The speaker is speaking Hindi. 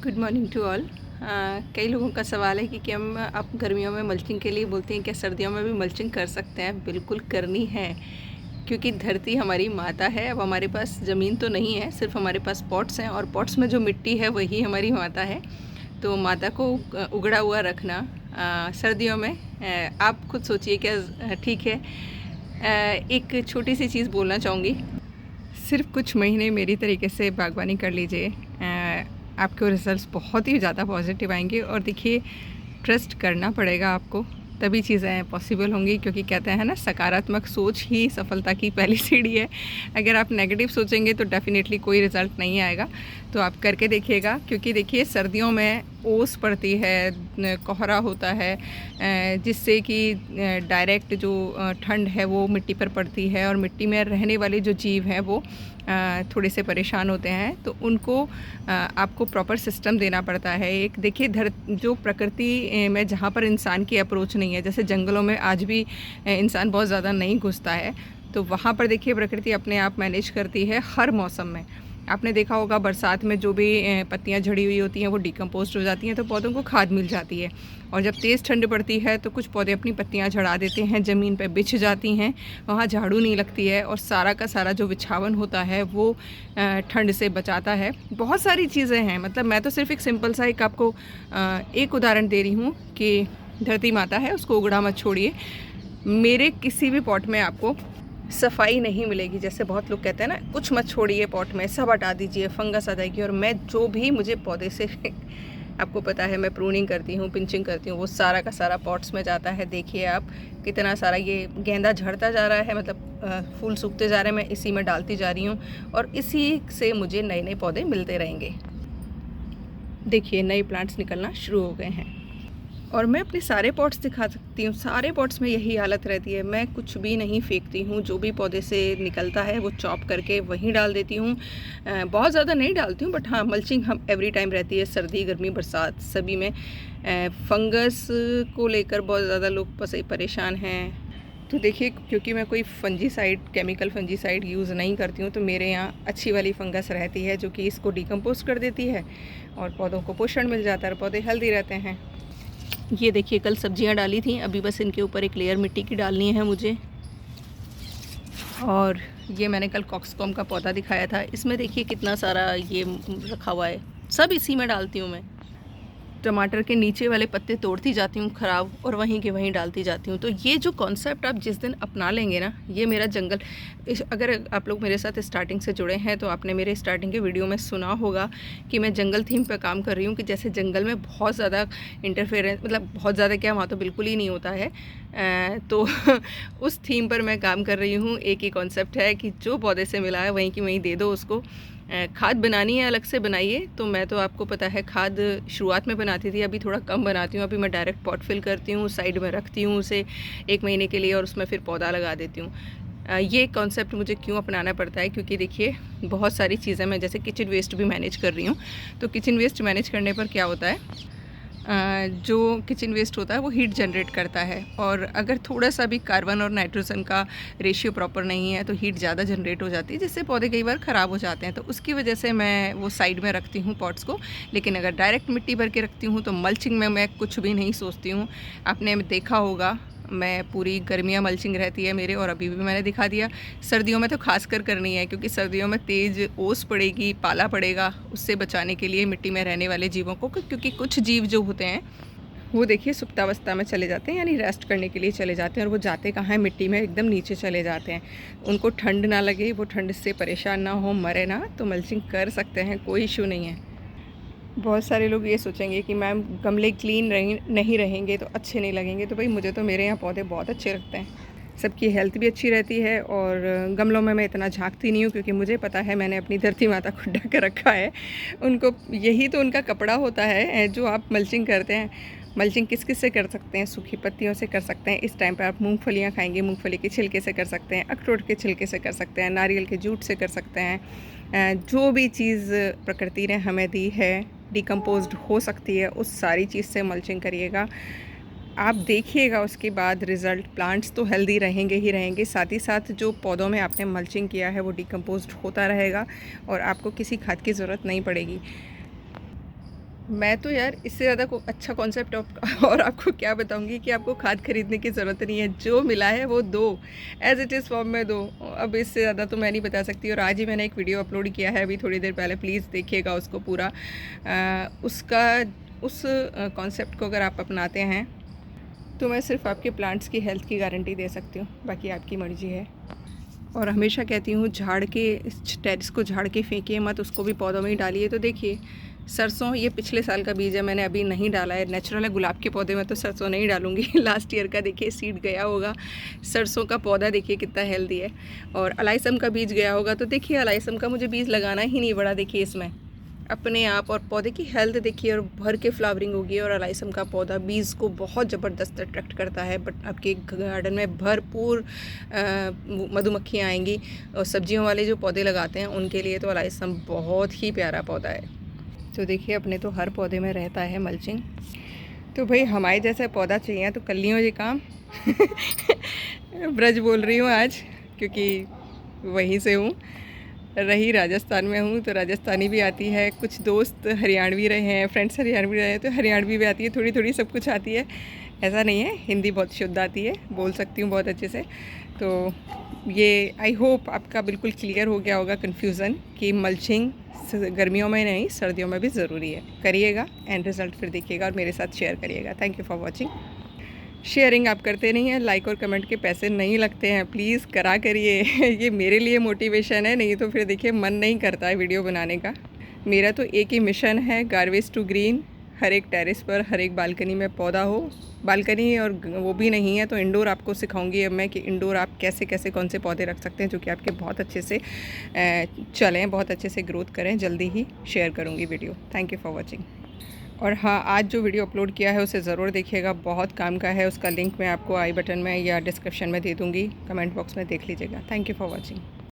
Good morning to all. कई लोगों का सवाल है कि हम आप गर्मियों में मल्चिंग के लिए बोलते हैं, क्या सर्दियों में भी मल्चिंग कर सकते हैं? बिल्कुल करनी है, क्योंकि धरती हमारी माता है। अब हमारे पास ज़मीन तो नहीं है, सिर्फ हमारे पास पॉट्स हैं, और पॉट्स में जो मिट्टी है वही हमारी माता है। तो माता को उगड़ा हुआ रखना सर्दियों में, आप खुद सोचिए क्या ठीक है। एक छोटी सी चीज़ बोलना चाहूँगी, सिर्फ कुछ महीने मेरी तरीके से बागवानी कर लीजिए, आपके रिज़ल्ट्स बहुत ही ज़्यादा पॉजिटिव आएंगे। और देखिए, ट्रस्ट करना पड़ेगा आपको, तभी चीज़ें पॉसिबल होंगी, क्योंकि कहते हैं ना, सकारात्मक सोच ही सफलता की पहली सीढ़ी है। अगर आप नेगेटिव सोचेंगे तो डेफ़िनेटली कोई रिज़ल्ट नहीं आएगा। तो आप करके देखिएगा, क्योंकि देखिए सर्दियों में ओस पड़ती है, कोहरा होता है, जिससे कि डायरेक्ट जो ठंड है वो मिट्टी पर पड़ती है, और मिट्टी में रहने वाले जो जीव हैं वो थोड़े से परेशान होते हैं। तो उनको आपको प्रॉपर सिस्टम देना पड़ता है। एक देखिए, जो प्रकृति में जहाँ पर इंसान की अप्रोच नहीं है, जैसे जंगलों में आज भी इंसान बहुत ज़्यादा नहीं घुसता है, तो वहाँ पर देखिए प्रकृति अपने आप मैनेज करती है हर मौसम में। आपने देखा होगा, बरसात में जो भी पत्तियाँ झड़ी हुई होती हैं वो डिकम्पोस्ट हो जाती हैं, तो पौधों को खाद मिल जाती है। और जब तेज़ ठंड पड़ती है तो कुछ पौधे अपनी पत्तियाँ झड़ा देते हैं, ज़मीन पे बिछ जाती हैं, वहाँ झाड़ू नहीं लगती है, और सारा का सारा जो बिछावन होता है वो ठंड से बचाता है। बहुत सारी चीज़ें हैं, मतलब मैं तो सिर्फ एक सिंपल सा एक आपको एक उदाहरण दे रही हूँ कि धरती माता है, उसको उगड़ा मत छोड़िए। मेरे किसी भी पॉट में आपको सफाई नहीं मिलेगी। जैसे बहुत लोग कहते हैं ना, कुछ मत छोड़िए पॉट में, सब हटा दीजिए, फंगस आ जाएगी। और मैं जो भी मुझे पौधे से आपको पता है, मैं प्रूनिंग करती हूँ, पिंचिंग करती हूँ, वो सारा का सारा पॉट्स में जाता है। देखिए आप कितना सारा ये गेंदा झड़ता जा रहा है, मतलब फूल सूखते जा रहे हैं, मैं इसी में डालती जा रही हूँ, और इसी से मुझे नए नए पौधे मिलते रहेंगे। देखिए, नए प्लांट्स निकलना शुरू हो गए हैं। और मैं अपने सारे पॉट्स दिखा सकती हूँ, सारे पॉट्स में यही हालत रहती है। मैं कुछ भी नहीं फेंकती हूँ, जो भी पौधे से निकलता है वो चॉप करके वहीं डाल देती हूँ। बहुत ज़्यादा नहीं डालती हूँ, बट हाँ, मल्चिंग हम एवरी टाइम रहती है, सर्दी गर्मी बरसात सभी में। फंगस को लेकर बहुत ज़्यादा लोग परेशान हैं। तो देखिए, क्योंकि मैं कोई केमिकल फंजीसाइड यूज़ नहीं करती हूँ, तो मेरे यहाँ अच्छी वाली फंगस रहती है, जो कि इसको डिकम्पोज कर देती है, और पौधों को पोषण मिल जाता है, और पौधे हेल्दी रहते हैं। ये देखिए, कल सब्जियां डाली थी, अभी बस इनके ऊपर एक लेयर मिट्टी की डालनी है मुझे। और ये मैंने कल कॉक्सकॉम का पौधा दिखाया था, इसमें देखिए कितना सारा ये रखा हुआ है, सब इसी में डालती हूँ मैं। टमाटर के नीचे वाले पत्ते तोड़ती जाती हूँ ख़राब, और वहीं के वहीं डालती जाती हूँ। तो ये जो कॉन्सेप्ट आप जिस दिन अपना लेंगे ना, ये मेरा जंगल, अगर आप लोग मेरे साथ स्टार्टिंग से जुड़े हैं तो आपने मेरे स्टार्टिंग के वीडियो में सुना होगा कि मैं जंगल थीम पे काम कर रही हूँ, कि जैसे जंगल में बहुत ज़्यादा इंटरफेरेंस, मतलब बहुत ज़्यादा क्या, वहाँ तो बिल्कुल ही नहीं होता है। तो उस थीम पर मैं काम कर रही हूँ। एक ही कॉन्सेप्ट है कि जो पौधे से मिला है वहीं की वहीं दे दो उसको। खाद बनानी है अलग से बनाइए। तो मैं तो, आपको पता है, खाद शुरुआत में बनाती थी, अभी थोड़ा कम बनाती हूँ। अभी मैं डायरेक्ट पॉट फिल करती हूँ, साइड में रखती हूँ उसे 1 महीने के लिए, और उसमें फिर पौधा लगा देती हूँ। ये कॉन्सेप्ट मुझे क्यों अपनाना पड़ता है, क्योंकि देखिए बहुत सारी चीज़ें, मैं जैसे किचन वेस्ट भी मैनेज कर रही हूँ। तो किचन वेस्ट मैनेज करने पर क्या होता है, जो किचन वेस्ट होता है वो हीट जनरेट करता है, और अगर थोड़ा सा भी कार्बन और नाइट्रोजन का रेशियो प्रॉपर नहीं है तो हीट ज़्यादा जनरेट हो जाती है, जिससे पौधे कई बार ख़राब हो जाते हैं। तो उसकी वजह से मैं वो साइड में रखती हूँ पॉट्स को। लेकिन अगर डायरेक्ट मिट्टी भर के रखती हूँ तो मल्चिंग में मैं कुछ भी नहीं सोचती हूँ। आपने देखा होगा, मैं पूरी गर्मियाँ मल्चिंग रहती है मेरे, और अभी भी मैंने दिखा दिया। सर्दियों में तो खासकर करनी है, क्योंकि सर्दियों में तेज़ ओस पड़ेगी, पाला पड़ेगा, उससे बचाने के लिए मिट्टी में रहने वाले जीवों को, क्योंकि कुछ जीव जो होते हैं वो देखिए सुप्तावस्था में चले जाते हैं, यानी रेस्ट करने के लिए चले जाते हैं, और वो जाते कहाँ हैं, मिट्टी में एकदम नीचे चले जाते हैं। उनको ठंड ना लगे, वो ठंड से परेशान ना हो, मरे ना, तो मल्चिंग कर सकते हैं, कोई इशू नहीं है। बहुत सारे लोग ये सोचेंगे कि मैम गमले क्लीन नहीं रहेंगे तो अच्छे नहीं लगेंगे। तो भाई, मुझे तो मेरे यहाँ पौधे बहुत अच्छे लगते हैं, सबकी हेल्थ भी अच्छी रहती है। और गमलों में मैं इतना झांकती नहीं हूँ, क्योंकि मुझे पता है मैंने अपनी धरती माता को ढक रखा है। उनको यही तो उनका कपड़ा होता है जो आप मल्चिंग करते हैं। मल्चिंग किस किस से कर सकते हैं, सूखी पत्तियों से कर सकते हैं। इस टाइम पर आप मूंगफलियाँ खाएंगे, मूंगफली के छिलके से कर सकते हैं, अखरोट के छिलके से कर सकते हैं, नारियल के जूट से कर सकते हैं। जो भी चीज़ प्रकृति ने हमें दी है, डिकम्पोज्ड हो सकती है, उस सारी चीज़ से मल्चिंग करिएगा। आप देखिएगा उसके बाद रिज़ल्ट। प्लांट्स तो हेल्दी रहेंगे ही रहेंगे, साथ ही साथ जो पौधों में आपने मल्चिंग किया है वो डिकम्पोज्ड होता रहेगा, और आपको किसी खाद की ज़रूरत नहीं पड़ेगी। मैं तो यार इससे ज़्यादा को अच्छा कॉन्सेप्ट और आपको क्या बताऊंगी कि आपको खाद खरीदने की ज़रूरत नहीं है, जो मिला है वो दो, एज़ इट इज़ फॉर्म में दो। अब इससे ज़्यादा तो मैं नहीं बता सकती। और आज ही मैंने एक वीडियो अपलोड किया है अभी थोड़ी देर पहले, प्लीज़ देखिएगा उसको पूरा। उसका उस कॉन्सेप्ट को अगर आप अपनाते हैं तो मैं सिर्फ आपके प्लांट्स की हेल्थ की गारंटी दे सकती हूँ, बाकी आपकी मर्ज़ी है। और हमेशा कहती हूँ झाड़ के, टेरेस को झाड़ के फेंकिए मत, उसको भी पौधों में ही डालिए। तो देखिए सरसों, ये पिछले साल का बीज है, मैंने अभी नहीं डाला है, नेचुरल है। गुलाब के पौधे में तो सरसों नहीं डालूंगी लास्ट ईयर का देखिए सीड गया होगा। सरसों का पौधा देखिए कितना हेल्दी है। और अलाइसम का बीज गया होगा, तो देखिए अलाइसम का मुझे बीज लगाना ही नहीं पड़ा। देखिए इसमें अपने आप, और पौधे की हेल्थ देखिए, और भर के फ्लावरिंग होगी। और अलाइसम का पौधा बीज को बहुत ज़बरदस्त अट्रैक्ट करता है। बट आपके गार्डन में भरपूर मधुमक्खियाँ आएंगी। और सब्जियों वाले जो पौधे लगाते हैं उनके लिए तो अलाइसम बहुत ही प्यारा पौधा है। तो देखिए अपने तो हर पौधे में रहता है मल्चिंग। तो भाई हमारे जैसा पौधा चाहिए तो कर लियो ये काम ब्रज बोल रही हूँ आज, क्योंकि वहीं से हूँ, रही राजस्थान में हूँ तो राजस्थानी भी आती है। कुछ दोस्त हरियाणवी रहे हैं, फ्रेंड्स हरियाणवी रहे हैं, तो हरियाणवी भी आती है, थोड़ी थोड़ी सब कुछ आती है। ऐसा नहीं है, हिंदी बहुत शुद्ध आती है, बोल सकती हूँ बहुत अच्छे से। तो ये आई होप आपका बिल्कुल क्लियर हो गया होगा कन्फ्यूज़न कि मल्चिंग गर्मियों में नहीं सर्दियों में भी ज़रूरी है। करिएगा, एंड रिज़ल्ट फिर देखिएगा और मेरे साथ शेयर करिएगा। Thank you for watching. Sharing आप करते नहीं हैं, लाइक और कमेंट के पैसे नहीं लगते हैं, प्लीज़ करा करिए ये मेरे लिए मोटिवेशन है, नहीं तो फिर देखिए मन नहीं करता है वीडियो बनाने का। मेरा तो एक ही मिशन है, गार्बेज टू ग्रीन। हर एक टेरेस पर, हर एक बालकनी में पौधा हो। बालकनी और वो भी नहीं है तो इंडोर आपको सिखाऊंगी अब मैं कि इंडोर आप कैसे कैसे कौन से पौधे रख सकते हैं जो कि आपके बहुत अच्छे से चलें, बहुत अच्छे से ग्रोथ करें। जल्दी ही शेयर करूँगी video. Thank you for watching. और हाँ, आज जो वीडियो अपलोड किया है उसे ज़रूर देखिएगा, बहुत काम का है। उसका लिंक मैं आपको आई बटन में या डिस्क्रिप्शन में दे दूँगी, कमेंट बॉक्स में देख लीजिएगा। Thank you for watching.